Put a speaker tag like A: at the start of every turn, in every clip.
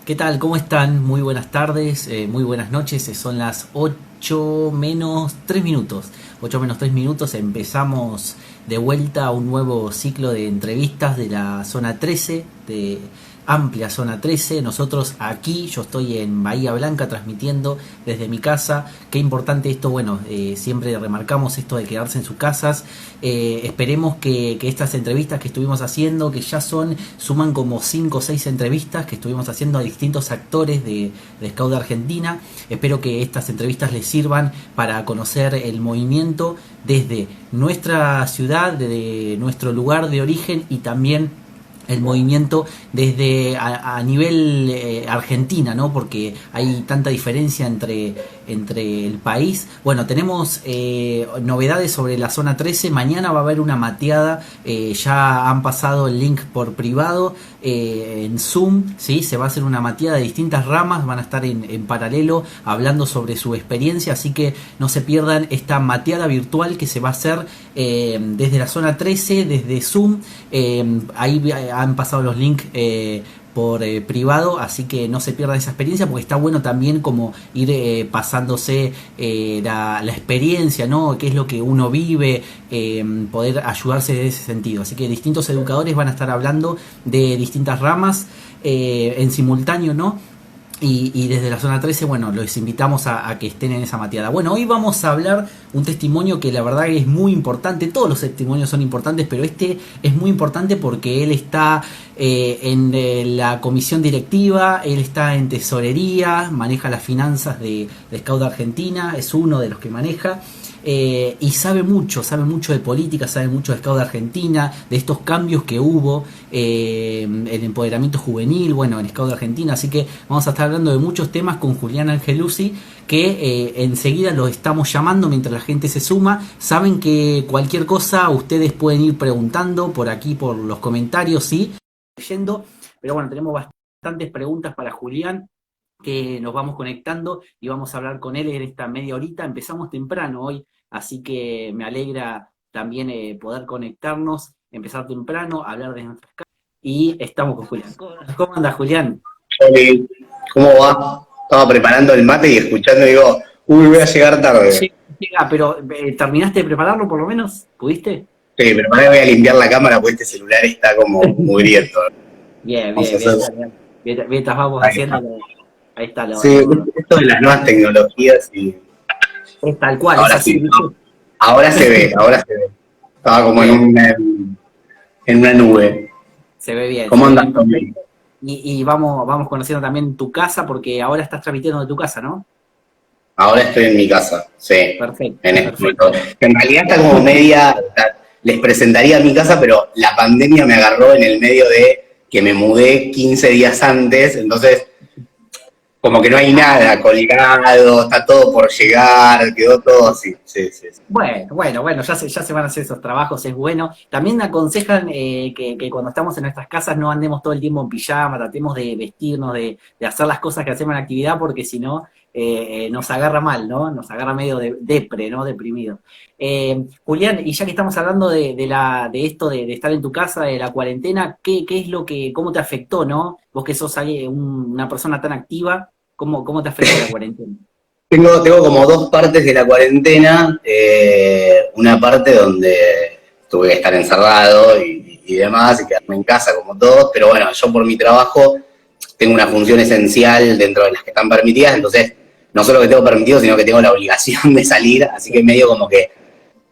A: ¿Qué tal? ¿Cómo están? Muy buenas tardes, muy buenas noches. Son las 8 menos 3 minutos. 8 menos 3 minutos. Empezamos de vuelta a un nuevo ciclo de entrevistas de la zona 13, de amplia zona 13. Nosotros aquí, yo estoy en Bahía Blanca transmitiendo desde mi casa. Qué importante esto, bueno, siempre remarcamos esto de quedarse en sus casas. Esperemos que estas entrevistas que estuvimos haciendo, que ya suman como 5 o 6 entrevistas que estuvimos haciendo a distintos actores de Scout de Argentina. Espero que estas entrevistas les sirvan para conocer el movimiento desde nuestra ciudad, desde nuestro lugar de origen, y también el movimiento desde a nivel Argentina, ¿no? Porque hay tanta diferencia entre el país. Bueno, tenemos novedades sobre la zona 13. Mañana va a haber una mateada. Ya han pasado el link por privado en Zoom, ¿sí? Se va a hacer una mateada de distintas ramas. Van a estar en paralelo hablando sobre su experiencia. Así que no se pierdan esta mateada virtual que se va a hacer desde la zona 13, desde Zoom. Ahí han pasado los links por privado, así que no se pierdan esa experiencia, porque está bueno también como ir pasándose la experiencia, ¿no? Qué es lo que uno vive, poder ayudarse de ese sentido. Así que distintos educadores van a estar hablando de distintas ramas en simultáneo, ¿no? Y desde la zona 13, bueno, los invitamos a que estén en esa mateada. Bueno, hoy vamos a hablar un testimonio que la verdad es muy importante. Todos los testimonios son importantes, pero este es muy importante porque él está en la comisión directiva, él está en tesorería, maneja las finanzas de Scout de Argentina, es uno de los que maneja. Y sabe mucho de política, sabe mucho de Scout de Argentina, de estos cambios que hubo, el empoderamiento juvenil, bueno, en Scout de Argentina. Así que vamos a estar hablando de muchos temas con Julián Angeluzzi, que enseguida los estamos llamando mientras la gente se suma. Saben que cualquier cosa ustedes pueden ir preguntando por aquí, por los comentarios, ¿sí? Leyendo, pero bueno, tenemos bastantes preguntas para Julián, que nos vamos conectando y vamos a hablar con él en esta media horita. Empezamos temprano hoy, así que me alegra también poder conectarnos, empezar temprano, hablar de nuestras casas, y estamos con Julián. ¿Cómo anda, Julián?
B: Oli, ¿cómo va? Estaba preparando el mate y escuchando y digo, uy, voy a llegar tarde.
A: Llega, pero ¿terminaste de prepararlo por lo menos? ¿Pudiste?
B: Sí, pero ahora voy a limpiar la cámara porque este celular está como mugriento.
A: Bien,
B: Vamos a
A: bien,
B: hacer...
A: bien. Mientras vamos
B: Ahí está.
A: haciendo, ahí está
B: Sí, esto de las nuevas tecnologías y
A: es tal cual, es
B: ahora
A: así.
B: sí, no. Ahora se ve, ahora se ve. Estaba como en una nube.
A: Se ve bien.
B: ¿Cómo
A: Se ve
B: andas
A: bien.
B: conmigo?
A: Y vamos conociendo también tu casa, porque ahora estás transmitiendo de tu casa, ¿no?
B: Ahora estoy en mi casa, sí.
A: Perfecto,
B: En este
A: perfecto.
B: momento. En realidad está como media, les presentaría mi casa, pero la pandemia me agarró en el medio de que me mudé 15 días antes, entonces como que no hay nada colgado, está todo por llegar, quedó todo así. Sí, sí, sí.
A: Bueno, ya se van a hacer esos trabajos, es bueno. También me aconsejan que cuando estamos en nuestras casas no andemos todo el tiempo en pijama, tratemos de vestirnos, de hacer las cosas que hacemos en la actividad, porque si no, nos agarra mal, ¿no? Nos agarra medio depre, ¿no? Deprimido. Julián, y ya que estamos hablando de esto de estar en tu casa, de la cuarentena, ¿qué es cómo te afectó, ¿no? Vos que sos una persona tan activa, ¿cómo te afectó la cuarentena?
B: Tengo como dos partes de la cuarentena, una parte donde tuve que estar encerrado y demás, y quedarme en casa como todos, pero bueno, yo por mi trabajo tengo una función esencial dentro de las que están permitidas, entonces no solo que tengo permitido, sino que tengo la obligación de salir, así que medio como que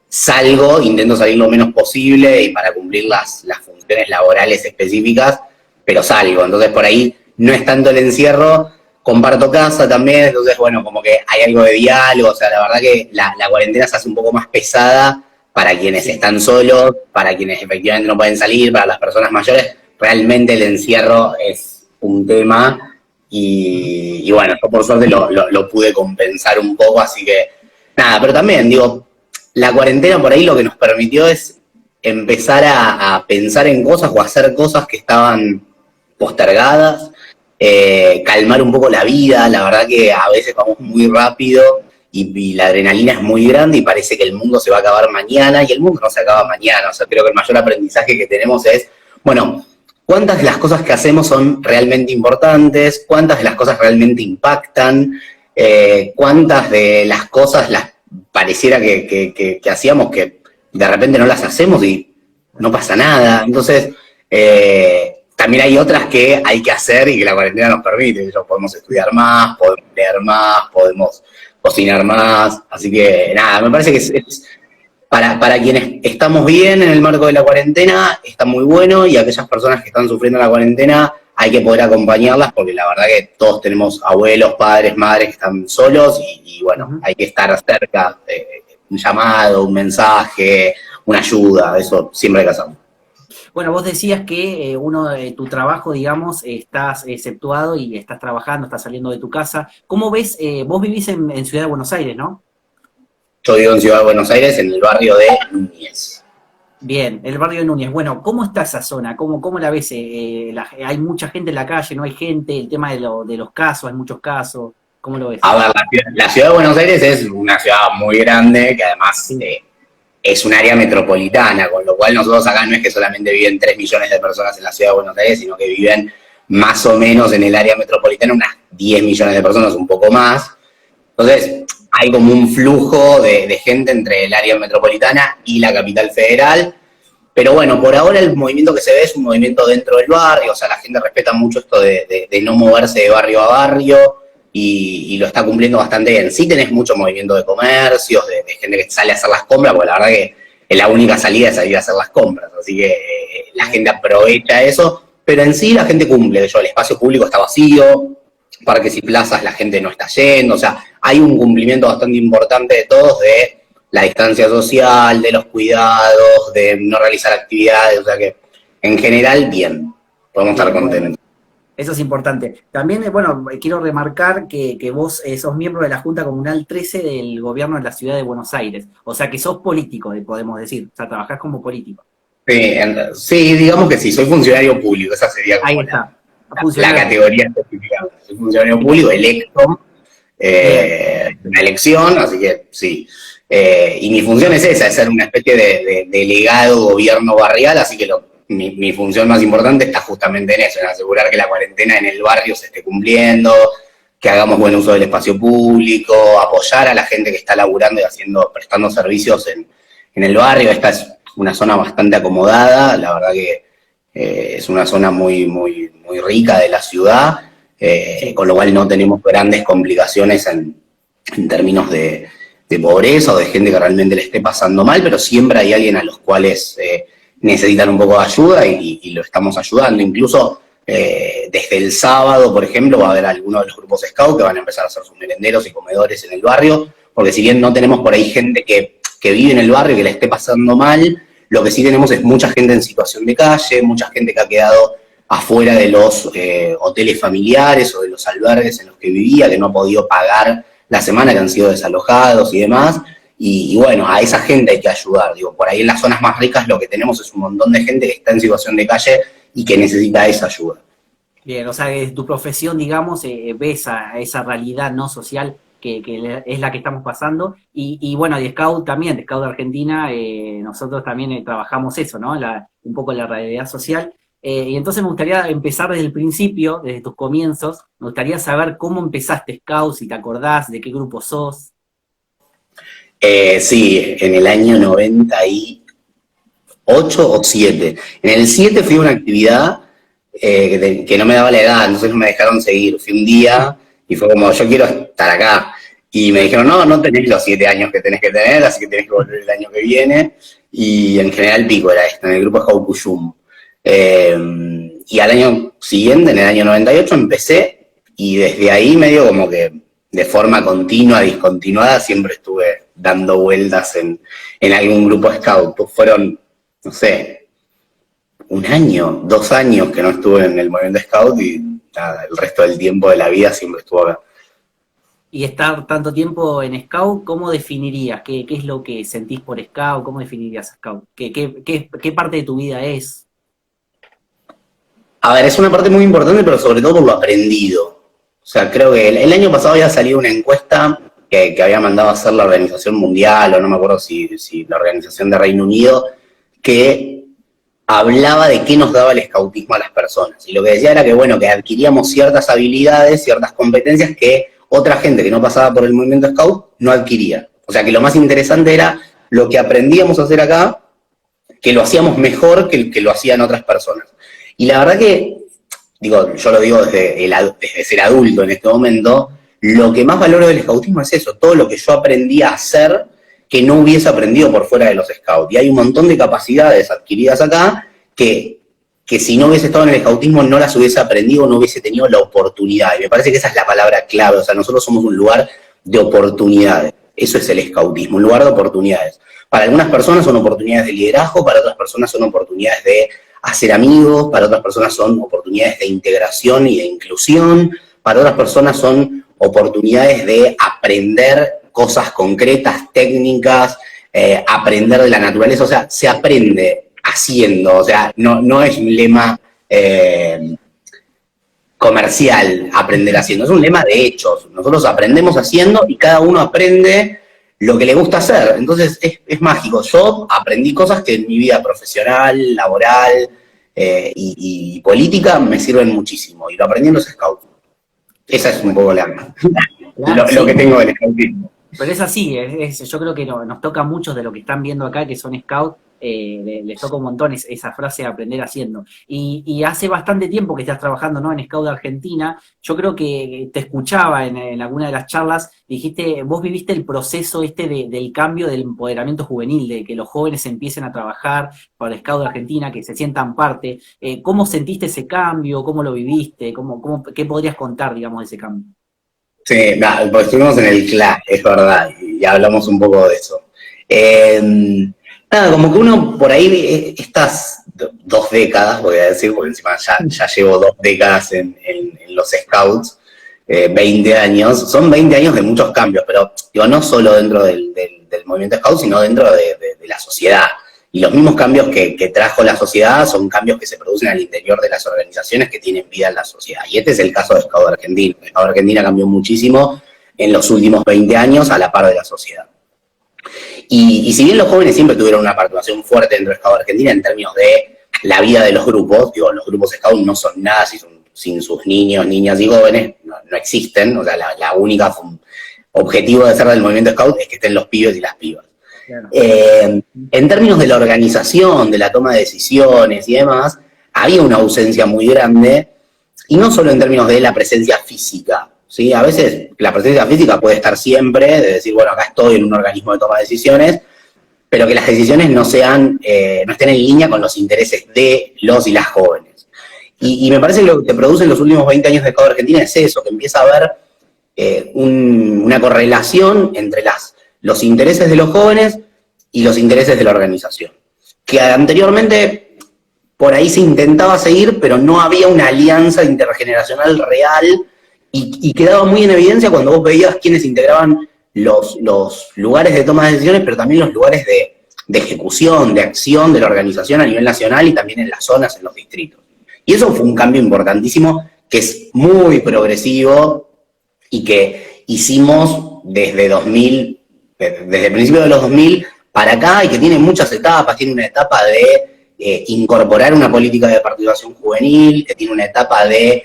B: salgo, intento salir lo menos posible y para cumplir las funciones laborales específicas, pero salgo, entonces por ahí no es tanto el encierro. Comparto casa también, entonces, bueno, como que hay algo de diálogo, o sea, la verdad que la cuarentena se hace un poco más pesada para quienes están solos, para quienes efectivamente no pueden salir, para las personas mayores, realmente el encierro es un tema y bueno, yo por suerte lo pude compensar un poco, así que nada, pero también, digo, la cuarentena por ahí lo que nos permitió es empezar a pensar en cosas o hacer cosas que estaban postergadas, calmar un poco la vida, la verdad que a veces vamos muy rápido y la adrenalina es muy grande y parece que el mundo se va a acabar mañana y el mundo no se acaba mañana, o sea, creo que el mayor aprendizaje que tenemos es, bueno, cuántas de las cosas que hacemos son realmente importantes, cuántas de las cosas realmente impactan, cuántas de las cosas las pareciera que hacíamos que de repente no las hacemos y no pasa nada. Entonces, también hay otras que hay que hacer y que la cuarentena nos permite. Podemos estudiar más, podemos leer más, podemos cocinar más. Así que nada, me parece que es para quienes estamos bien en el marco de la cuarentena, está muy bueno, y aquellas personas que están sufriendo la cuarentena hay que poder acompañarlas, porque la verdad que todos tenemos abuelos, padres, madres que están solos, y bueno, hay que estar cerca, un llamado, un mensaje, una ayuda, eso siempre hay que hacerlo.
A: Bueno, vos decías que uno de tu trabajo, digamos, estás exceptuado y estás trabajando, estás saliendo de tu casa. ¿Cómo ves? Vos vivís en Ciudad de Buenos Aires, ¿no?
B: Yo vivo en Ciudad de Buenos Aires, en el barrio de Núñez.
A: Bien, el barrio de Núñez. Bueno, ¿cómo está esa zona? ¿Cómo la ves? ¿Hay mucha gente en la calle? ¿No hay gente? El tema de los casos, hay muchos casos. ¿Cómo lo ves?
B: A ver, la ciudad de Buenos Aires es una ciudad muy grande, que además es un área metropolitana, con lo cual nosotros acá no es que solamente viven 3 millones de personas en la ciudad de Buenos Aires, sino que viven más o menos en el área metropolitana unas 10 millones de personas, un poco más. Entonces, hay como un flujo de gente entre el área metropolitana y la capital federal. Pero bueno, por ahora el movimiento que se ve es un movimiento dentro del barrio, o sea, la gente respeta mucho esto de no moverse de barrio a barrio, y lo está cumpliendo bastante bien. Sí tenés mucho movimiento de comercios, de gente que sale a hacer las compras, porque la verdad que la única salida es salir a hacer las compras, así que la gente aprovecha eso, pero en sí la gente cumple. El espacio público está vacío, parques y plazas la gente no está yendo, o sea, hay un cumplimiento bastante importante de todos, de la distancia social, de los cuidados, de no realizar actividades, o sea que en general bien, podemos estar contentos.
A: Eso es importante. También, bueno, quiero remarcar que vos sos miembro de la Junta Comunal 13 del gobierno de la Ciudad de Buenos Aires, o sea que sos político, podemos decir, o sea, trabajás como político.
B: Sí, digamos que sí, soy funcionario público, esa sería como
A: ahí está.
B: La categoría específica. Soy funcionario público electo, una elección, así que sí. Y mi función es esa, es ser una especie de delegado gobierno barrial, así que mi función más importante está justamente en eso, en asegurar que la cuarentena en el barrio se esté cumpliendo, que hagamos buen uso del espacio público, apoyar a la gente que está laburando y prestando servicios en el barrio. Esta es una zona bastante acomodada, la verdad que es una zona muy, muy, muy rica de la ciudad, con lo cual no tenemos grandes complicaciones en términos de pobreza o de gente que realmente le esté pasando mal, pero siempre hay alguien a los cuales necesitan un poco de ayuda, y lo estamos ayudando. Incluso desde el sábado, por ejemplo, va a haber algunos de los grupos Scout que van a empezar a hacer sus merenderos y comedores en el barrio, porque si bien no tenemos por ahí gente que vive en el barrio y que le esté pasando mal, lo que sí tenemos es mucha gente en situación de calle, mucha gente que ha quedado afuera de los hoteles familiares o de los albergues en los que vivía, que no ha podido pagar la semana, que han sido desalojados y demás. Y bueno, a esa gente hay que ayudar. Digo, por ahí en las zonas más ricas lo que tenemos es un montón de gente que está en situación de calle y que necesita esa ayuda.
A: Bien, o sea, tu profesión, digamos, ves a esa realidad no social que es la que estamos pasando, y bueno, de Scout también, de Scout de Argentina, nosotros también trabajamos eso, ¿no? Un poco la realidad social, y entonces me gustaría empezar desde el principio, desde tus comienzos. Me gustaría saber cómo empezaste Scout, si te acordás, de qué grupo sos.
B: Sí, en el año 98 o 7. En el 7 fui a una actividad que no me daba la edad, entonces no me dejaron seguir. Fui un día y fue como, yo quiero estar acá. Y me dijeron, no tenés los 7 años que tenés que tener, así que tenés que volver el año que viene. Y en General Pico era esto, en el grupo Scout Cuyum. Y al año siguiente, en el año 98, empecé, y desde ahí medio como que de forma continua, discontinuada, siempre estuve dando vueltas en algún grupo Scout. Pues fueron, no sé, 1 año, 2 años que no estuve en el movimiento Scout, y nada, el resto del tiempo de la vida siempre estuve acá.
A: Y estar tanto tiempo en Scout, ¿cómo definirías? ¿Qué es lo que sentís por Scout? ¿Cómo definirías Scout? ¿Qué parte de tu vida es?
B: A ver, es una parte muy importante, pero sobre todo por lo aprendido. O sea, creo que el año pasado había salido una encuesta que había mandado a hacer la Organización Mundial, o no me acuerdo si la Organización de Reino Unido, que hablaba de qué nos daba el escautismo a las personas. Y lo que decía era que, bueno, que adquiríamos ciertas habilidades, ciertas competencias que otra gente que no pasaba por el movimiento scout no adquiría. O sea, que lo más interesante era lo que aprendíamos a hacer acá, que lo hacíamos mejor que lo hacían otras personas. Y la verdad que, digo, yo lo digo desde ser adulto en este momento, lo que más valoro del scoutismo es eso, todo lo que yo aprendí a hacer que no hubiese aprendido por fuera de los scouts. Y hay un montón de capacidades adquiridas acá que si no hubiese estado en el scoutismo no las hubiese aprendido, no hubiese tenido la oportunidad. Y me parece que esa es la palabra clave. O sea, nosotros somos un lugar de oportunidades. Eso es el scoutismo, un lugar de oportunidades. Para algunas personas son oportunidades de liderazgo, para otras personas son oportunidades de hacer amigos, para otras personas son oportunidades de integración y de inclusión, para otras personas son oportunidades de aprender cosas concretas, técnicas, aprender de la naturaleza. O sea, se aprende haciendo, o sea, no es un lema comercial aprender haciendo, es un lema de hechos. Nosotros aprendemos haciendo y cada uno aprende lo que le gusta hacer. Entonces es mágico. Yo aprendí cosas que en mi vida profesional, laboral y política me sirven muchísimo. Y lo aprendí en los scouts. Esa es un poco lo que tengo del scoutismo.
A: Pero es así, yo creo que nos toca a muchos de lo que están viendo acá, que son scouts, les toca un montón esa frase de aprender haciendo. Y hace bastante tiempo que estás trabajando, ¿no?, en Scout de Argentina. Yo creo que te escuchaba en alguna de las charlas, dijiste, vos viviste el proceso del cambio del empoderamiento juvenil, de que los jóvenes empiecen a trabajar para el Scout de Argentina, que se sientan parte. ¿Cómo sentiste ese cambio? ¿Cómo lo viviste? ¿Qué podrías contar, digamos, de ese cambio?
B: Sí, porque estuvimos en el CLA, es verdad, y hablamos un poco de eso. Nada, como que uno por ahí, estas 2 décadas, voy a decir, porque encima ya llevo 2 décadas en los Scouts, 20 años, son 20 años de muchos cambios, pero digo, no solo dentro del movimiento Scout, sino dentro de la sociedad. Y los mismos cambios que trajo la sociedad son cambios que se producen al interior de las organizaciones que tienen vida en la sociedad. Y este es el caso de Scout Argentina. Scout Argentina cambió muchísimo en los últimos 20 años a la par de la sociedad. Y si bien los jóvenes siempre tuvieron una participación fuerte dentro de Scout Argentina en términos de la vida de los grupos, digo, los grupos Scout no son nada sin sus niños, niñas y jóvenes, no existen. O sea, la única objetivo de ser del movimiento Scout es que estén los pibes y las pibas. Claro. En términos de la organización, de la toma de decisiones y demás, había una ausencia muy grande, y no solo en términos de la presencia física, ¿sí? A veces la presencia física puede estar siempre, de decir, bueno, acá estoy en un organismo de toma de decisiones, pero que las decisiones no estén en línea con los intereses de los y las jóvenes. Y me parece que lo que se produce en los últimos 20 años de Scout Argentina es eso, que empieza a haber una correlación entre los intereses de los jóvenes y los intereses de la organización. Que anteriormente por ahí se intentaba seguir, pero no había una alianza intergeneracional real, y quedaba muy en evidencia cuando vos veías quiénes integraban los lugares de toma de decisiones, pero también los lugares de ejecución, de acción de la organización a nivel nacional y también en las zonas, en los distritos. Y eso fue un cambio importantísimo, que es muy progresivo y que hicimos desde el principio de los 2000 para acá, y que tiene muchas etapas. Tiene una etapa de incorporar una política de participación juvenil, que tiene una etapa de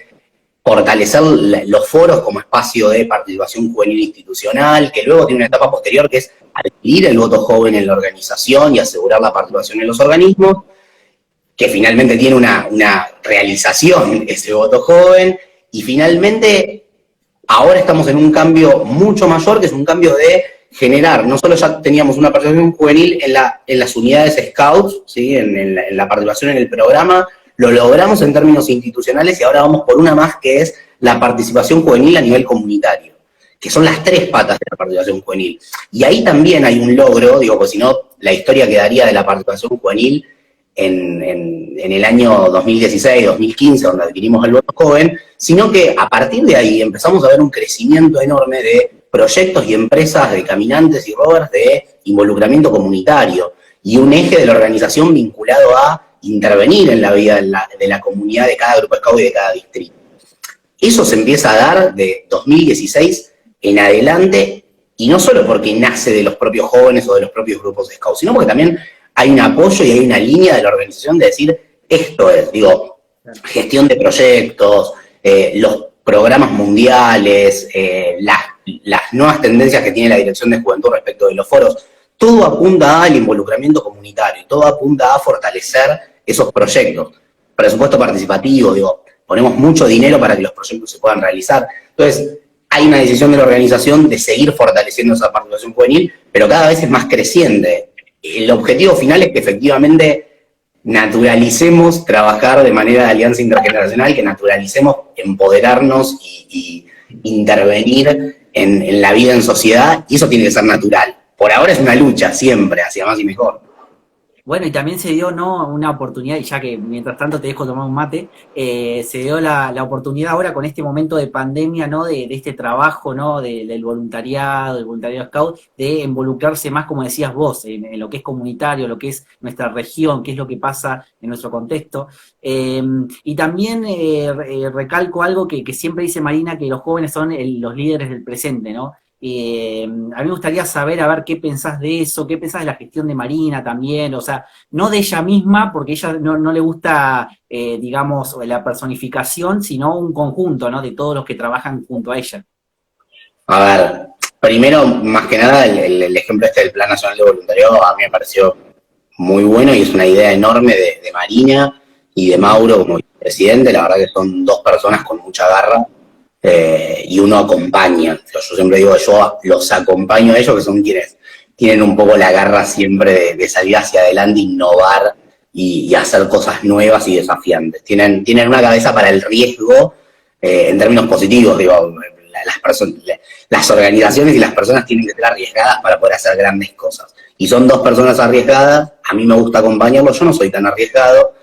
B: fortalecer los foros como espacio de participación juvenil institucional, que luego tiene una etapa posterior que es adquirir el voto joven en la organización y asegurar la participación en los organismos, que finalmente tiene una realización ese voto joven, y finalmente ahora estamos en un cambio mucho mayor, que es un cambio de generar, no solo ya teníamos una participación juvenil en las unidades Scouts, ¿sí?, en la participación en el programa, lo logramos en términos institucionales, y ahora vamos por una más, que es la participación juvenil a nivel comunitario, que son las 3 patas de la participación juvenil. Y ahí también hay un logro, digo, pues si no, la historia quedaría de la participación juvenil en el año 2016, 2015, donde adquirimos el voto joven, sino que a partir de ahí empezamos a ver un crecimiento enorme de proyectos y empresas de caminantes y rovers de involucramiento comunitario, y un eje de la organización vinculado a intervenir en la vida de la comunidad de cada grupo Scout y de cada distrito. Eso se empieza a dar de 2016 en adelante, y no solo porque nace de los propios jóvenes o de los propios grupos Scout, sino porque también hay un apoyo y hay una línea de la organización de decir, esto es, digo, gestión de proyectos, los programas mundiales, las nuevas tendencias que tiene la Dirección de Juventud respecto de los foros, todo apunta al involucramiento comunitario, todo apunta a fortalecer esos proyectos. Presupuesto participativo, digo, ponemos mucho dinero para que los proyectos se puedan realizar. Entonces, hay una decisión de la organización de seguir fortaleciendo esa participación juvenil, pero cada vez es más creciente. El objetivo final es que efectivamente naturalicemos trabajar de manera de alianza intergeneracional, que naturalicemos empoderarnos y intervenir en la vida en sociedad, y eso tiene que ser natural. Por ahora es una lucha siempre hacia más y mejor.
A: Bueno, y también se dio, ¿no?, una oportunidad, y ya que mientras tanto te dejo tomar un mate, se dio la oportunidad ahora con este momento de pandemia, ¿no?, de este trabajo, ¿no?, del voluntariado, del voluntariado scout, de involucrarse más, como decías vos, en lo que es comunitario, lo que es nuestra región, qué es lo que pasa en nuestro contexto. Y también recalco algo que siempre dice Marina, que los jóvenes son los líderes del presente, ¿no? A mí me gustaría saber, a ver, qué pensás de eso, qué pensás de la gestión de Marina también, o sea, no de ella misma, porque ella no le gusta, digamos, la personificación, sino un conjunto, ¿no?, de todos los que trabajan junto a ella.
B: A ver, primero, más que nada, el ejemplo este del Plan Nacional de Voluntariado a mí me pareció muy bueno y es una idea enorme de Marina y de Mauro como presidente. La verdad que son dos personas con mucha garra. Y uno acompaña. Yo siempre digo que yo los acompaño a ellos, que son quienes tienen un poco la garra siempre de salir hacia adelante, innovar y hacer cosas nuevas y desafiantes. Tienen una cabeza para el riesgo en términos positivos, digo, las organizaciones y las personas tienen que ser arriesgadas para poder hacer grandes cosas. Y son dos personas arriesgadas, a mí me gusta acompañarlos, yo no soy tan arriesgado,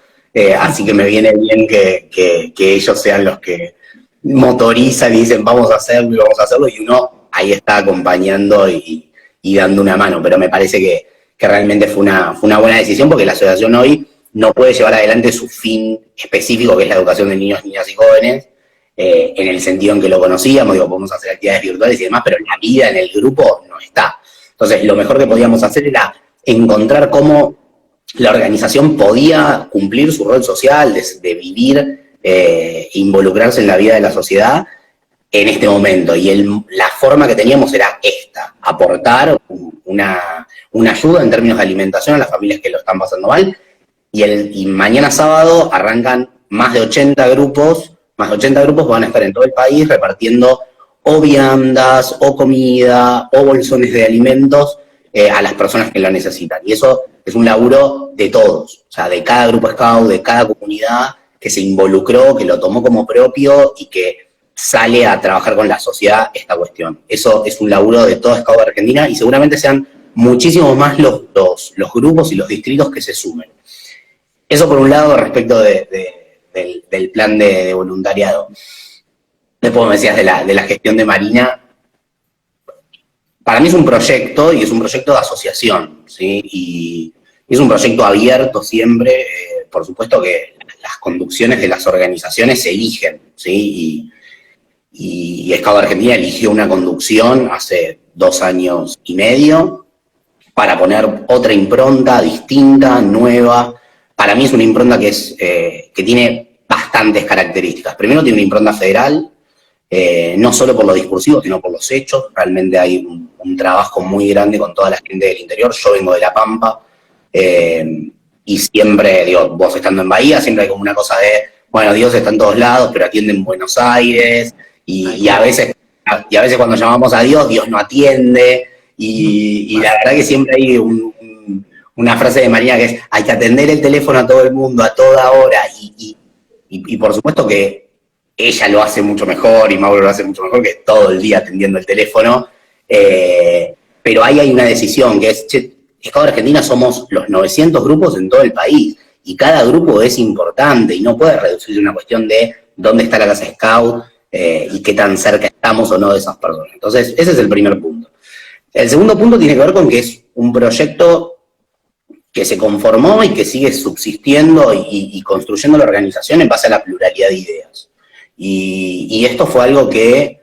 B: así que me viene bien que ellos sean los que motorizan y dicen vamos a hacerlo, y uno ahí está acompañando y dando una mano, pero me parece que realmente fue una buena decisión, porque la asociación hoy no puede llevar adelante su fin específico, que es la educación de niños, niñas y jóvenes, en el sentido en que lo conocíamos, digo, podemos hacer actividades virtuales y demás, pero la vida en el grupo no está. Entonces, lo mejor que podíamos hacer era encontrar cómo la organización podía cumplir su rol social, de vivir, involucrarse en la vida de la sociedad en este momento. Y la forma que teníamos era esta, aportar una ayuda en términos de alimentación a las familias que lo están pasando mal. Y mañana sábado arrancan más de 80 grupos van a estar en todo el país repartiendo o viandas, o comida, o bolsones de alimentos a las personas que lo necesitan. Y eso es un laburo de todos, o sea, de cada grupo scout, de cada comunidad que se involucró, que lo tomó como propio y que sale a trabajar con la sociedad esta cuestión. Eso es un laburo de toda Scout Argentina y seguramente sean muchísimos más los grupos y los distritos que se sumen. Eso por un lado respecto del plan de voluntariado. Después me decías de la gestión de Marina. Para mí es un proyecto, y es un proyecto de asociación, ¿sí? Y es un proyecto abierto siempre. Por supuesto que las conducciones de las organizaciones se eligen, ¿sí? Y Scout Argentina eligió una conducción hace 2 años y medio para poner otra impronta distinta, nueva. Para mí es una impronta que tiene bastantes características. Primero, tiene una impronta federal, no solo por lo discursivo, sino por los hechos. Realmente hay un trabajo muy grande con toda la gente del interior. Yo vengo de La Pampa, y siempre, digo, vos estando en Bahía, siempre hay como una cosa de, bueno, Dios está en todos lados, pero atiende en Buenos Aires, y a veces cuando llamamos a Dios, Dios no atiende, y la verdad que siempre hay una frase de Marina que es, hay que atender el teléfono a todo el mundo, a toda hora, y por supuesto que ella lo hace mucho mejor, y Mauro lo hace mucho mejor, que todo el día atendiendo el teléfono, pero ahí hay una decisión que es, Scout Argentina somos los 900 grupos en todo el país, y cada grupo es importante, y no puede reducirse a una cuestión de dónde está la casa Scout, y qué tan cerca estamos o no de esas personas. Entonces, ese es el primer punto. El segundo punto tiene que ver con que es un proyecto que se conformó y que sigue subsistiendo y construyendo la organización en base a la pluralidad de ideas. Y esto fue algo que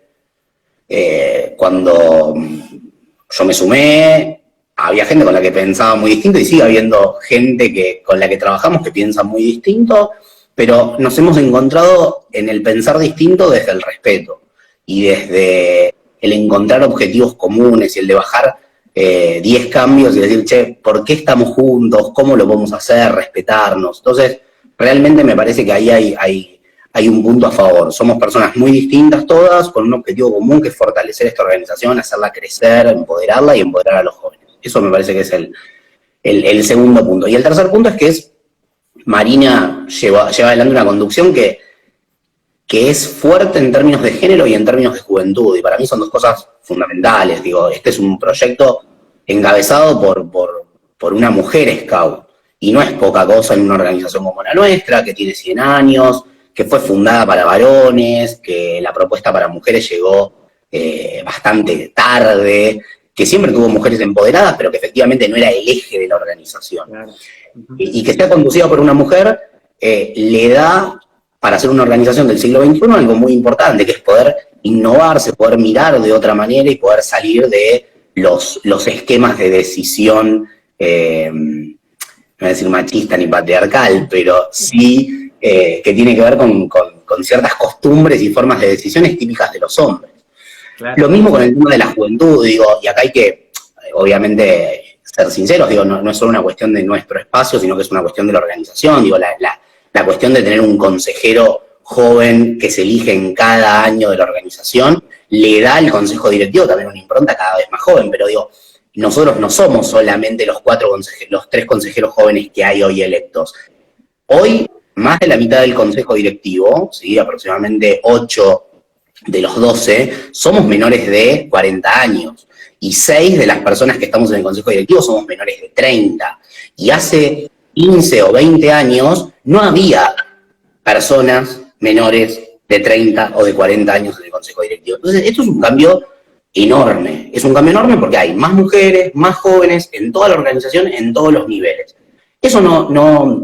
B: cuando yo me sumé, había gente con la que pensaba muy distinto y sigue habiendo gente con la que trabajamos que piensa muy distinto, pero nos hemos encontrado en el pensar distinto desde el respeto y desde el encontrar objetivos comunes y el de bajar 10 cambios y decir, che, ¿por qué estamos juntos? ¿Cómo lo podemos hacer? Respetarnos. Entonces, realmente me parece que ahí hay un punto a favor. Somos personas muy distintas todas, con un objetivo común que es fortalecer esta organización, hacerla crecer, empoderarla y empoderar a los jóvenes. Eso me parece que es el segundo punto. Y el tercer punto es que Marina lleva adelante una conducción que es fuerte en términos de género y en términos de juventud, y para mí son dos cosas fundamentales. Digo, este es un proyecto encabezado por una mujer scout, y no es poca cosa en una organización como la nuestra, que tiene 100 años, que fue fundada para varones, que la propuesta para mujeres llegó bastante tarde, que siempre tuvo mujeres empoderadas, pero que efectivamente no era el eje de la organización. Claro. Y que sea conducida por una mujer le da, para ser una organización del siglo XXI, algo muy importante, que es poder innovarse, poder mirar de otra manera y poder salir de los esquemas de decisión, no voy a decir machista ni patriarcal, pero sí que tiene que ver con ciertas costumbres y formas de decisiones típicas de los hombres. Claro. Lo mismo con el tema de la juventud, digo, y acá hay que, obviamente, ser sinceros, digo, no es solo una cuestión de nuestro espacio, sino que es una cuestión de la organización, digo, la cuestión de tener un consejero joven que se elige en cada año de la organización, le da al consejo directivo también una impronta cada vez más joven, pero digo, nosotros no somos solamente los 3 consejeros jóvenes que hay hoy electos. Hoy, más de la mitad del consejo directivo, ¿sí? Aproximadamente 8 de los 12, somos menores de 40 años. Y 6 de las personas que estamos en el consejo directivo somos menores de 30. Y hace 15 o 20 años no había personas menores de 30 o de 40 años en el consejo directivo. Entonces, esto es un cambio enorme. Es un cambio enorme porque hay más mujeres, más jóvenes en toda la organización, en todos los niveles. Eso no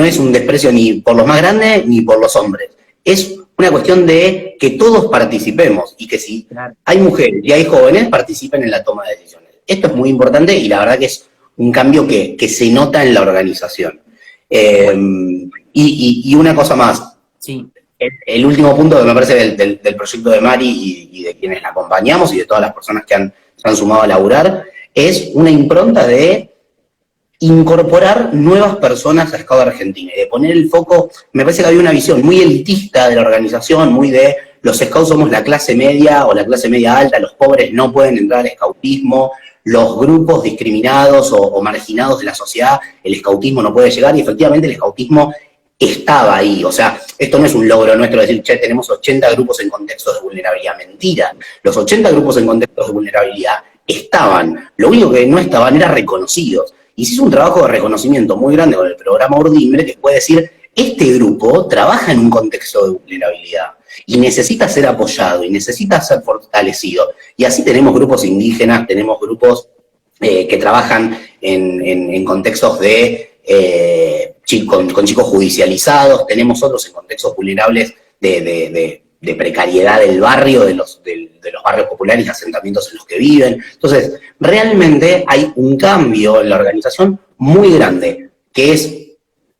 B: es un desprecio ni por los más grandes ni por los hombres. Es una cuestión de que todos participemos y que si hay mujeres y hay jóvenes, participen en la toma de decisiones. Esto es muy importante y la verdad que es un cambio que se nota en la organización. Y una cosa más. Sí. El último punto que me parece del proyecto de Mari y de quienes la acompañamos y de todas las personas que se han sumado a laburar, es una impronta de incorporar nuevas personas a Scout Argentina y de poner el foco. Me parece que había una visión muy elitista de la organización, muy de los Scouts somos la clase media o la clase media alta, los pobres no pueden entrar al scoutismo, los grupos discriminados o marginados de la sociedad, el scoutismo no puede llegar, y efectivamente el scoutismo estaba ahí. O sea, esto no es un logro nuestro decir, che, tenemos 80 grupos en contextos de vulnerabilidad. Mentira. Los 80 grupos en contextos de vulnerabilidad estaban. Lo único que no estaban era reconocidos. Y se hizo un trabajo de reconocimiento muy grande con el programa Urdimbre, que puede decir, este grupo trabaja en un contexto de vulnerabilidad y necesita ser apoyado y necesita ser fortalecido. Y así tenemos grupos indígenas, tenemos grupos que trabajan en contextos con chicos judicializados, tenemos otros en contextos vulnerables de precariedad del barrio, de los barrios populares y asentamientos en los que viven. Entonces, realmente hay un cambio en la organización muy grande, que es,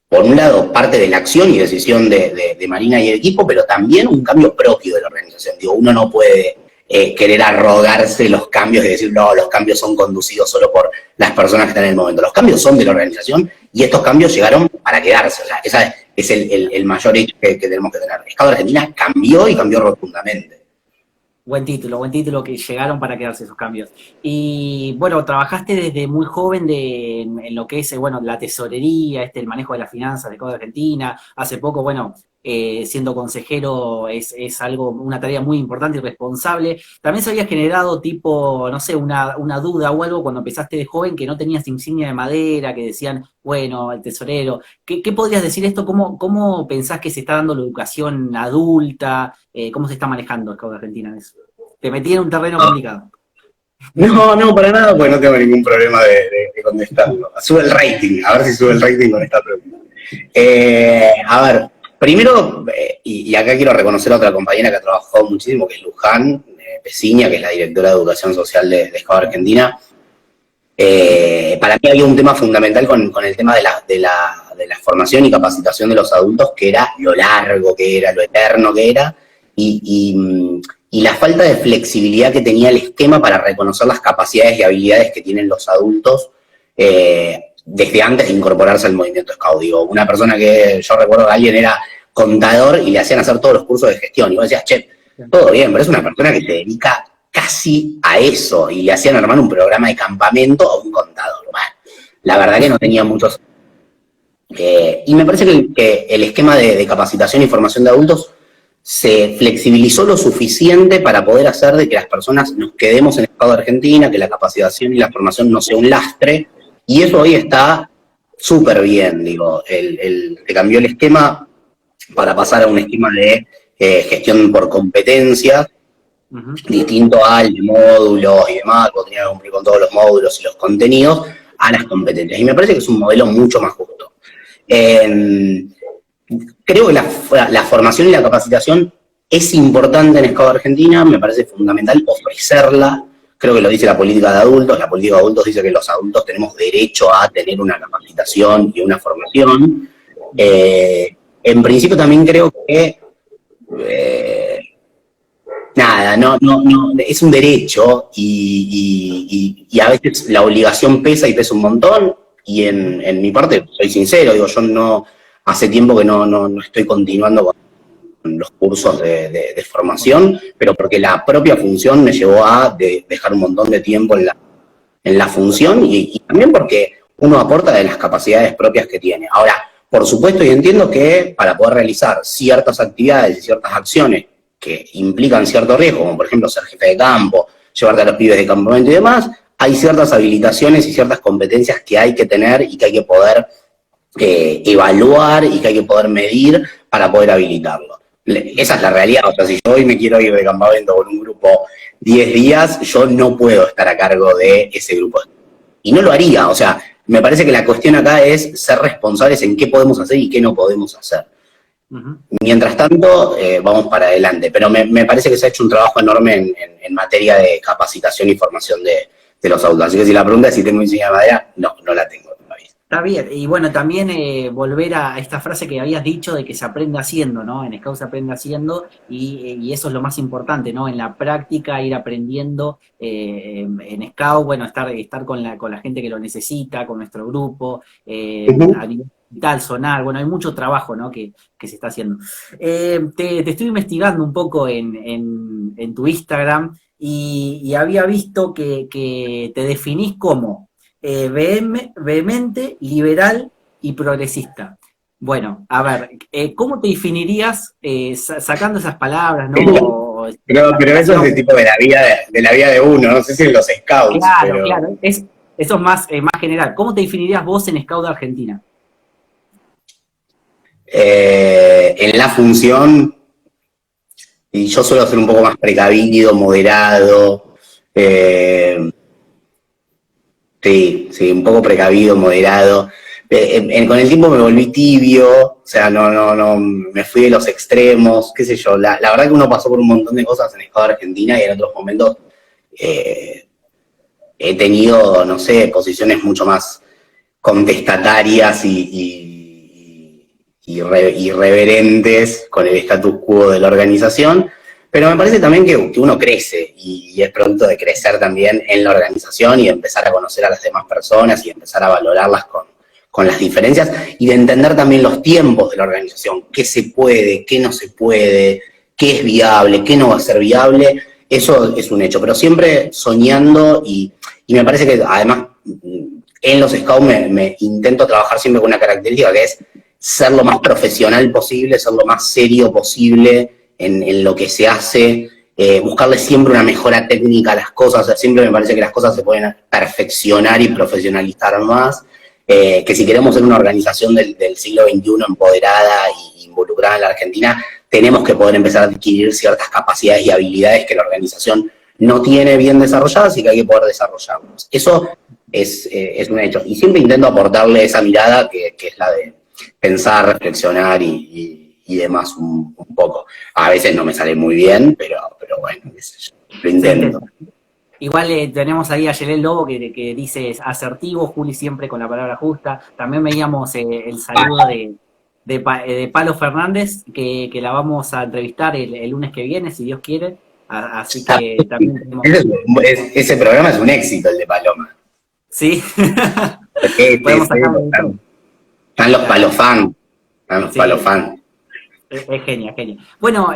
B: por un lado, parte de la acción y decisión de Marina y el equipo, pero también un cambio propio de la organización. Digo, uno no puede querer arrogarse los cambios y decir, no, los cambios son conducidos solo por las personas que están en el momento. Los cambios son de la organización y estos cambios llegaron para quedarse. O sea, ese es el mayor hecho que tenemos que tener. Scout Argentina cambió y cambió rotundamente.
A: Buen título, que llegaron para quedarse esos cambios. Y bueno, trabajaste desde muy joven en lo que es, la tesorería, el manejo de las finanzas de Scout Argentina. Hace poco, siendo consejero es una tarea muy importante y responsable. También se había generado una duda o algo cuando empezaste de joven, que no tenías insignia de madera, que decían, el tesorero. ¿Qué podrías decir esto? ¿Cómo pensás que se está dando la educación adulta? ¿Cómo se está manejando Scout Argentina en eso? Te metí en un terreno complicado.
B: No, para nada, pues no tengo ningún problema de contestarlo. Sube el rating, a ver si sube el rating con esta pregunta. A ver, primero, y acá quiero reconocer a otra compañera que ha trabajado muchísimo, que es Luján Peciña, que es la directora de Educación Social de Scout Argentina. Para mí había un tema fundamental con el tema de la formación y capacitación de los adultos, que era lo largo que era, lo eterno que era, y la falta de flexibilidad que tenía el esquema para reconocer las capacidades y habilidades que tienen los adultos desde antes de incorporarse al movimiento Scout. Digo, una persona que yo recuerdo que alguien era contador y le hacían hacer todos los cursos de gestión, y vos decías, che, todo bien, pero es una persona que se dedica casi a eso, y le hacían armar un programa de campamento a un contador. Bueno, la verdad que no tenía muchos... y me parece que el esquema de capacitación y formación de adultos se flexibilizó lo suficiente para poder hacer de que las personas nos quedemos en el Estado de Argentina, que la capacitación y la formación no sea un lastre, y eso hoy está súper bien, digo, se cambió el esquema para pasar a un esquema de gestión por competencias, distinto al de módulos y demás, que tenía que cumplir con todos los módulos y los contenidos, a las competencias. Y me parece que es un modelo mucho más justo. Creo que la formación y la capacitación es importante en Scout Argentina, me parece fundamental ofrecerla. Creo que lo dice la política de adultos. La política de adultos dice que los adultos tenemos derecho a tener una capacitación y una formación. En principio también creo que nada, no, es un derecho y a veces la obligación pesa y pesa un montón, y en mi parte, soy sincero, digo, yo no, hace tiempo que no estoy continuando con los cursos de formación, pero porque la propia función me llevó a dejar un montón de tiempo en la función, y también porque uno aporta de las capacidades propias que tiene. Ahora, por supuesto, y entiendo que para poder realizar ciertas actividades y ciertas acciones que implican cierto riesgo, como por ejemplo ser jefe de campo, llevarte a los pibes de campamento y demás, hay ciertas habilitaciones y ciertas competencias que hay que tener y que hay que poder evaluar y que hay que poder medir para poder habilitarlo. Esa es la realidad. O sea, si yo hoy me quiero ir de campamento con un grupo 10 días, yo no puedo estar a cargo de ese grupo. Y no lo haría. O sea, me parece que la cuestión acá es ser responsables en qué podemos hacer y qué no podemos hacer. Mientras tanto, vamos para adelante. Pero me parece que se ha hecho un trabajo enorme en materia de capacitación y formación de los adultos. Así que si la pregunta es si tengo insignia de madera, no la tengo todavía.
A: Está bien, y bueno, también volver a esta frase que habías dicho de que se aprende haciendo, ¿no? En Scout se aprende haciendo, y eso es lo más importante, ¿no? En la práctica, ir aprendiendo en Scout, bueno, estar con la gente que lo necesita, con nuestro grupo, a nivel digital, sonar, bueno, hay mucho trabajo, ¿no? que se está haciendo. Te estoy investigando un poco en tu Instagram, y había visto que te definís como vehemente, liberal y progresista. Bueno, a ver, ¿cómo te definirías sacando esas palabras, ¿no?
B: Pero eso es de tipo de la vida de uno, no sé si en los Scouts.
A: Claro,
B: pero...
A: claro, eso es más general. ¿Cómo te definirías vos en Scout de Argentina?
B: En la función, y yo suelo ser un poco más precavido, moderado, sí, un poco precavido, moderado. Con el tiempo me volví tibio, o sea, no, me fui de los extremos, qué sé yo. La verdad que uno pasó por un montón de cosas en Scout Argentina, y en otros momentos he tenido, no sé, posiciones mucho más contestatarias y irreverentes con el status quo de la organización, pero me parece también que uno crece, y es pronto de crecer también en la organización y de empezar a conocer a las demás personas y de empezar a valorarlas con las diferencias, y de entender también los tiempos de la organización, qué se puede, qué no se puede, qué es viable, qué no va a ser viable. Eso es un hecho, pero siempre soñando, y me parece que además en los Scouts me intento trabajar siempre con una característica, que es ser lo más profesional posible, ser lo más serio posible en lo que se hace, buscarle siempre una mejora técnica a las cosas. O sea, siempre me parece que las cosas se pueden perfeccionar y profesionalizar más, que si queremos ser una organización del siglo XXI empoderada e involucrada en la Argentina, tenemos que poder empezar a adquirir ciertas capacidades y habilidades que la organización no tiene bien desarrolladas y que hay que poder desarrollarlas. Eso es un hecho. Y siempre intento aportarle esa mirada que es la de pensar, reflexionar y demás un poco. A veces no me sale muy bien, pero bueno, qué sé yo, lo intento.
A: Igual tenemos ahí a Yelel Lobo que dice asertivo, Juli siempre con la palabra justa. También veíamos el saludo de Palo Fernández, que la vamos a entrevistar el lunes que viene, si Dios quiere. Así que también tenemos...
B: Ese programa es un éxito, el de Paloma.
A: Sí, podemos sacarlo de todo.
B: Están los palofans, están los palofans.
A: Es genial, genial. Bueno,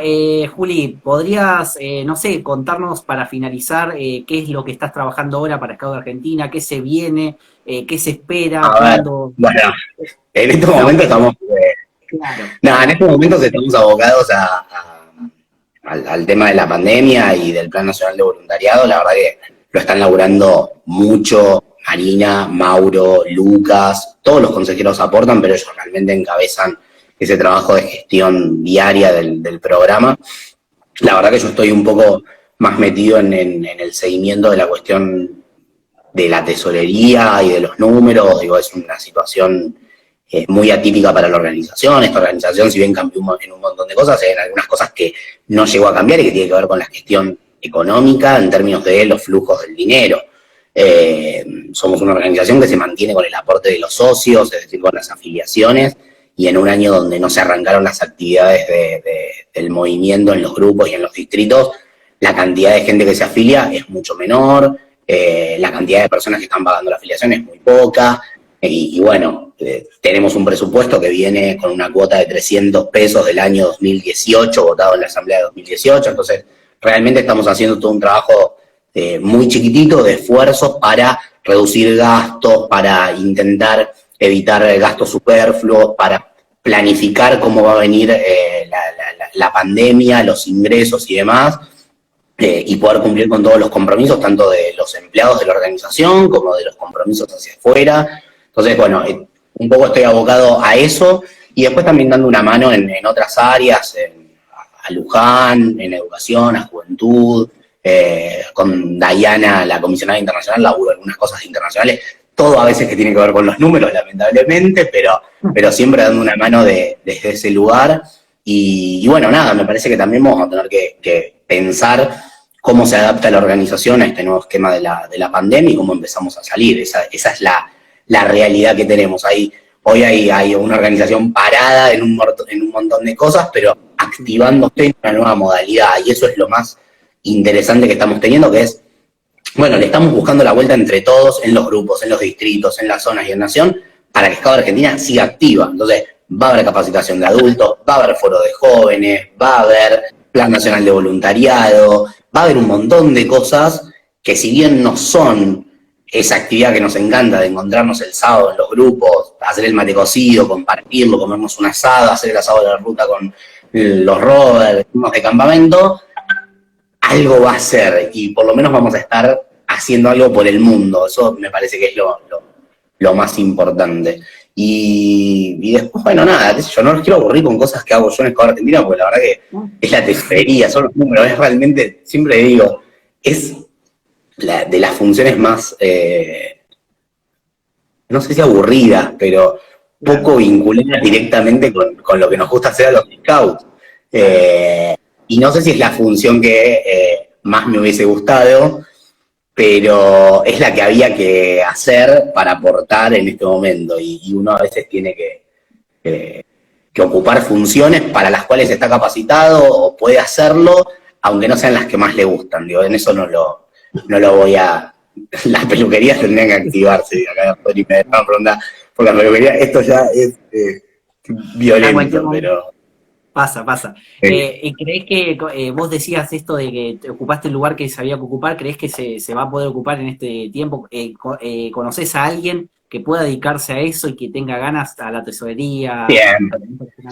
A: Juli, ¿podrías, no sé, contarnos para finalizar qué es lo que estás trabajando ahora para Scout Argentina, qué se viene, qué se espera, cuándo...
B: Bueno, en estos momentos estamos...
A: Claro.
B: No, en estos momentos estamos abocados al tema de la pandemia y del Plan Nacional de Voluntariado. La verdad que lo están laburando mucho Marina, Mauro, Lucas, todos los consejeros aportan, pero ellos realmente encabezan ese trabajo de gestión diaria del programa. La verdad que yo estoy un poco más metido en el seguimiento de la cuestión de la tesorería y de los números. Digo, es una situación muy atípica para la organización. Esta organización, si bien cambió en un montón de cosas, hay algunas cosas que no llegó a cambiar y que tiene que ver con la gestión económica en términos de los flujos del dinero. Somos una organización que se mantiene con el aporte de los socios, es decir, con las afiliaciones, y en un año donde no se arrancaron las actividades del movimiento en los grupos y en los distritos, la cantidad de gente que se afilia es mucho menor, la cantidad de personas que están pagando la afiliación es muy poca, y bueno, tenemos un presupuesto que viene con una cuota de 300 pesos del año 2018, votado en la Asamblea de 2018, entonces realmente estamos haciendo todo un trabajo muy chiquitito de esfuerzos para reducir gastos, para intentar evitar gastos superfluos, para planificar cómo va a venir la pandemia, los ingresos y demás, y poder cumplir con todos los compromisos, tanto de los empleados de la organización como de los compromisos hacia afuera. Entonces, bueno, un poco estoy abocado a eso, y después también dando una mano en otras áreas, a Luján, en educación, a juventud, con Dayana, la comisionada internacional, laburo algunas cosas internacionales, todo a veces que tiene que ver con los números, lamentablemente, pero siempre dando una mano desde ese lugar. Y bueno, nada, me parece que también vamos a tener que pensar cómo se adapta la organización a este nuevo esquema de la pandemia y cómo empezamos a salir. Esa es la realidad que tenemos ahí. Hoy hay una organización parada en un montón de cosas, pero activándose en una nueva modalidad, y eso es lo más interesante que estamos teniendo, que es, bueno, le estamos buscando la vuelta entre todos, en los grupos, en los distritos, en las zonas y en Nación, para que Scout Argentina siga activa. Entonces, va a haber capacitación de adultos, va a haber foro de jóvenes, va a haber Plan Nacional de Voluntariado, va a haber un montón de cosas que, si bien no son esa actividad que nos encanta de encontrarnos el sábado en los grupos, hacer el mate cocido, compartirlo, comernos un asado, hacer el asado de la ruta con los rovers, de campamento, algo va a ser, y por lo menos vamos a estar haciendo algo por el mundo. Eso me parece que es lo más importante. Y después, bueno, nada, yo no los quiero aburrir con cosas que hago yo en Scout Argentina, porque la verdad que es la tesorería, son los números, es realmente, siempre digo, es de las funciones más, no sé si aburridas, pero poco vinculadas directamente con lo que nos gusta hacer a los scouts. Y no sé si es la función que más me hubiese gustado, pero es la que había que hacer para aportar en este momento, y uno a veces tiene que ocupar funciones para las cuales está capacitado o puede hacerlo, aunque no sean las que más le gustan. Digo, en eso no lo voy a... Las peluquerías tendrían que activarse, acá me dejaron preguntar, porque la peluquería, esto ya es violento, pero...
A: Pasa. ¿Crees que vos decías esto de que te ocupaste el lugar que se había que ocupar? ¿Crees que se va a poder ocupar en este tiempo? ¿Conoces a alguien que pueda dedicarse a eso y que tenga ganas a la tesorería?
B: Bien.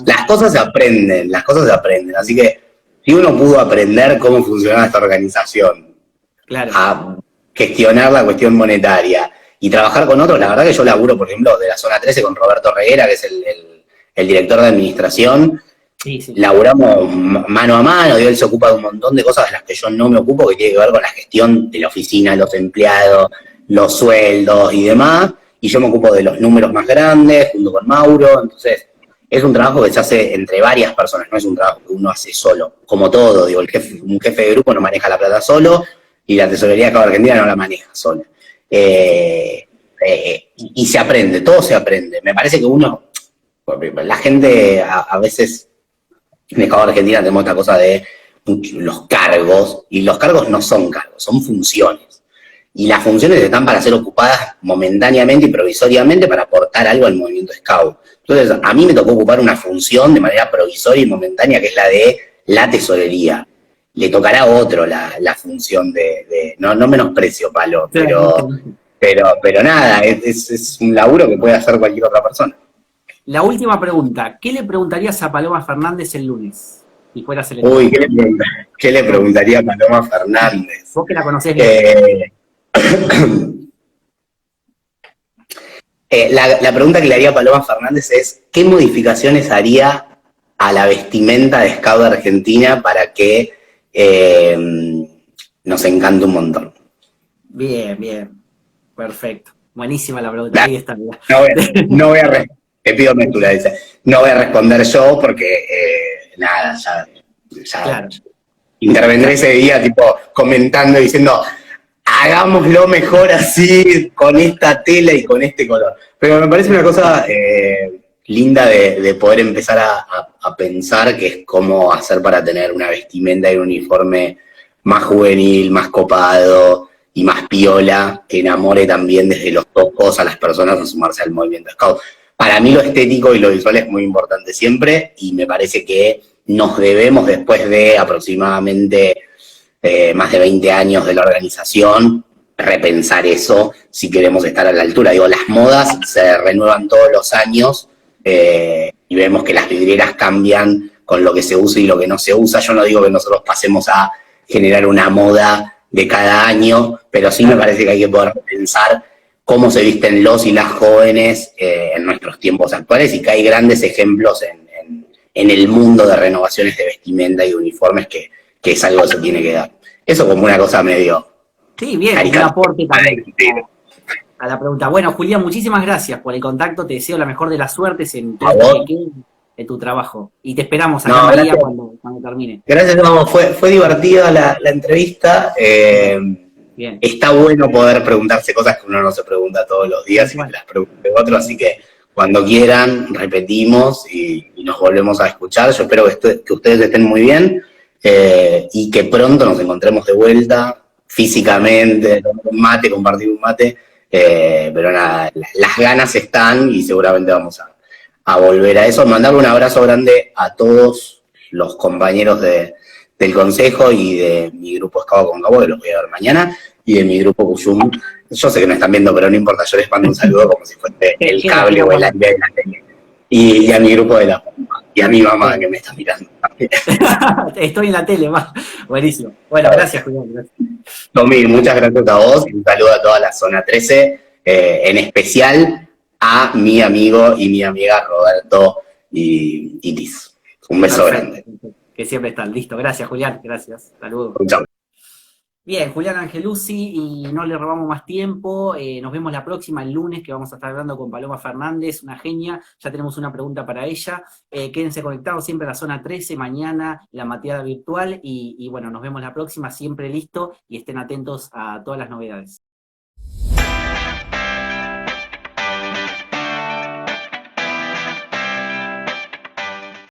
B: Las cosas se aprenden. Así que si uno pudo aprender cómo funcionaba esta organización, claro, a gestionar la cuestión monetaria y trabajar con otros, la verdad que yo laburo, por ejemplo, de la zona 13 con Roberto Reguera, que es el director de administración. Sí. Laburamos mano a mano, y él se ocupa de un montón de cosas de las que yo no me ocupo, que tiene que ver con la gestión de la oficina, los empleados, los sueldos y demás, y yo me ocupo de los números más grandes, junto con Mauro. Entonces, es un trabajo que se hace entre varias personas, no es un trabajo que uno hace solo, como todo. Digo, un jefe de grupo no maneja la plata solo, y la tesorería de Escado Argentina no la maneja sola. Y se aprende, todo se aprende. Me parece que la gente a veces en Escado Argentina tenemos esta cosa de los cargos, y los cargos no son cargos, son funciones. Y las funciones están para ser ocupadas momentáneamente y provisoriamente para aportar algo al movimiento Scout. Entonces, a mí me tocó ocupar una función de manera provisoria y momentánea, que es la de la tesorería. Le tocará a otro la función no menosprecio, Palo, pero nada, es un laburo que puede hacer cualquier otra persona.
A: La última pregunta, ¿qué le preguntarías a Paloma Fernández el lunes? Si fueras el
B: Uy, ¿qué le preguntaría a Paloma Fernández?
A: Vos que la conocés bien.
B: La pregunta que le haría a Paloma Fernández es, ¿qué modificaciones haría a la vestimenta de Scout de Argentina para que nos encante un montón?
A: Bien. Perfecto. Buenísima la pregunta. Ahí está.
B: No voy a te pido mesura, dice. No voy a responder yo porque, nada, ya
A: claro.
B: Intervendré ese día, tipo, comentando, diciendo, hagámoslo mejor así, con esta tela y con este color. Pero me parece una cosa linda de poder empezar a pensar, que es cómo hacer para tener una vestimenta y un uniforme más juvenil, más copado y más piola, que enamore también desde los ojos a las personas a sumarse al movimiento Scout. Para mí lo estético y lo visual es muy importante siempre, y me parece que nos debemos, después de aproximadamente más de 20 años de la organización, repensar eso si queremos estar a la altura. Digo, las modas se renuevan todos los años y vemos que las vidrieras cambian con lo que se usa y lo que no se usa. Yo no digo que nosotros pasemos a generar una moda de cada año, pero sí me parece que hay que poder pensar cómo se visten los y las jóvenes en nuestros tiempos actuales, y que hay grandes ejemplos en el mundo de renovaciones de vestimenta y de uniformes que es algo que se tiene que dar. Eso como una cosa medio...
A: Sí, bien, un aporte también a la pregunta. Bueno, Julián, muchísimas gracias por el contacto, te deseo la mejor de las suertes en tu trabajo, y te esperamos acá en Bahía cuando termine.
B: Gracias, vamos, fue divertida la entrevista. Bien. Está bueno poder preguntarse cosas que uno no se pregunta todos los días y que las pregunte otro, así que cuando quieran repetimos y nos volvemos a escuchar. Yo espero que ustedes estén muy bien y que pronto nos encontremos de vuelta físicamente, compartir un mate, pero nada, las ganas están y seguramente vamos a volver a eso. Mandarle un abrazo grande a todos los compañeros del Consejo y de mi grupo Scout Concagua, que los voy a ver mañana, y de mi grupo Cuyum. Yo sé que me están viendo, pero no importa, yo les mando un saludo como si fuese el cable o el aire de la tele. Y a mi grupo de la pompa, y a mi mamá que me está mirando también.
A: Estoy en la tele, más. Buenísimo. Bueno, gracias, Julián. Gracias.
B: Tommy, muchas gracias a vos, y un saludo a toda la zona 13, en especial a mi amigo y mi amiga Roberto y Itis. Un beso grande.
A: Que siempre están. Listo. Gracias, Julián. Gracias. Hasta luego.
B: Chao.
A: Bien, Julián Angeluzzi, y no le robamos más tiempo. Nos vemos la próxima, el lunes, que vamos a estar hablando con Paloma Fernández, una genia. Ya tenemos una pregunta para ella. Quédense conectados siempre a la zona 13, mañana la mateada virtual. Y bueno, nos vemos la próxima, siempre listo, y estén atentos a todas las novedades.